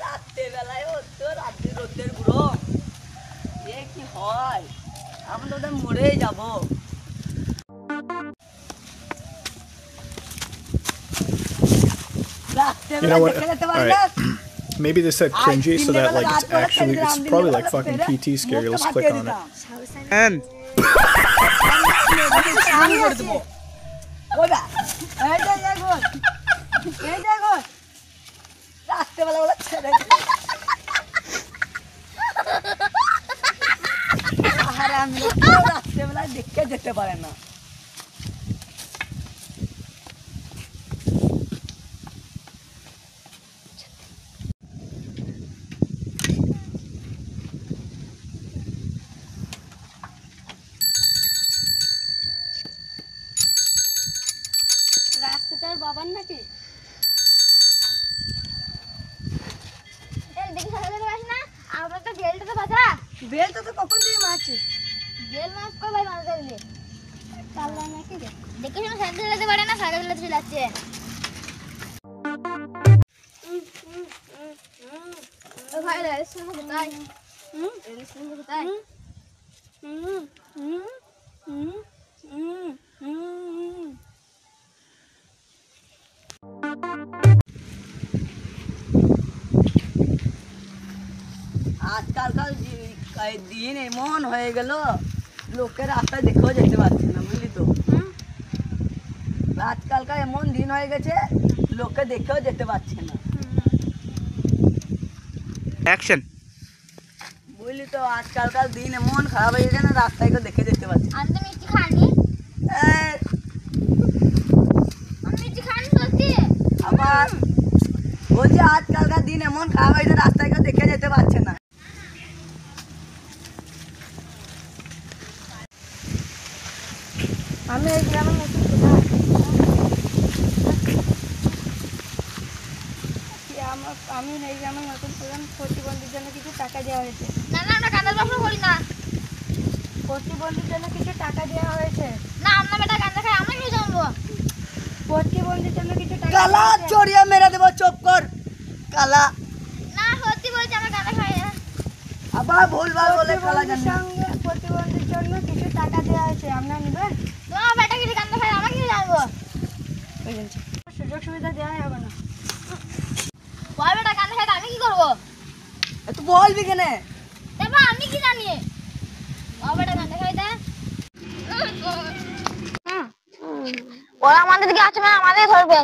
রাতে বেলায় হতো রাতে রোদের গুঁড়ো এ কি হয়, আমরা তো মরেই যাব। You know what? All right. Maybe this said cringy, so that like it's probably like fucking PT scary. Let's click on it. And রাত্রেবেলায় দেখে যেতে পারে না। রাস্তাটার বাবার নাকি? দেখি সকালে আসি না, আমরা তো বেলটা তো বাঁধা। বেলটা তো কখন দিয়ে মারছে? বেল মাছ কই ভাই মাছ দিলে কাল্লা নাকি রে? দেখি না সাইকেল চালাতে পারে না, সাইকেল চালাতে যাচ্ছে। ও ভাই রেস্টুরেন্ট কোথায়? রেস্টুরেন্ট কোথায়? আজকালকার দিন এমন হয়ে গেল, লোকের রাস্তায় দেখেও যেতে পারছে না, বুঝলি তো। আজকালকার এমন দিন হয়ে গেছে, লোকে দেখেও যেতে পারছে না, অ্যাকশন। বুঝলি তো। আজকালকার দিন এমন খারাপ হয়ে গেছে না, রাস্তায় কেউ দেখে যেতে পারছে না। আমি তো মিষ্টি খাইনি। এই, আমি মিষ্টি খাইনি সত্যি। আবার বলছি আজকালকার দিন এমন খারাপ হয়েছে, রাস্তায় কেউ দেখে যেতে পারছে না। আমি এই গ্রামের নতুন আমি এই গ্রামের নতুন প্রধান, প্রতিবন্ধীর জন্য কিছু টাকা দেওয়া হয়েছে। না না, আমরা কান্দার ব্যবসা করি না। প্রতিবন্ধীর জন্য কিছু টাকা দেওয়া হয়েছে। না, আমরা বেটা কান্দা খাই, আমরা কি জানবো? প্রতিবন্ধীর জন্য কিছু টাকা কালা দেওয়া হয়েছে। চড়িয়ে মেরে দেবো, চুপ কর কালা। না সত্যি বলছি, আমরা কান্দা খাই না। আবার ভুলভাল বলে কালা জানি। প্রতিবন্ধীর জন্য কিছু টাকা দেওয়া হয়েছে, আপনারা নেবেন? তোমার বেটা কি কান্দা খাই, আমরা কি জানবো? সুযোগ সুবিধা দেওয়া হবে না। ওই বেটা কান্দা খাই, আমি কি করবো? তুই বলবি কেন? এবার আমি কি জানি? ওই বেটা কান্দা খাই দে। ওরা আমাদের দিকে আছে, মানে আমাদের ধরবে।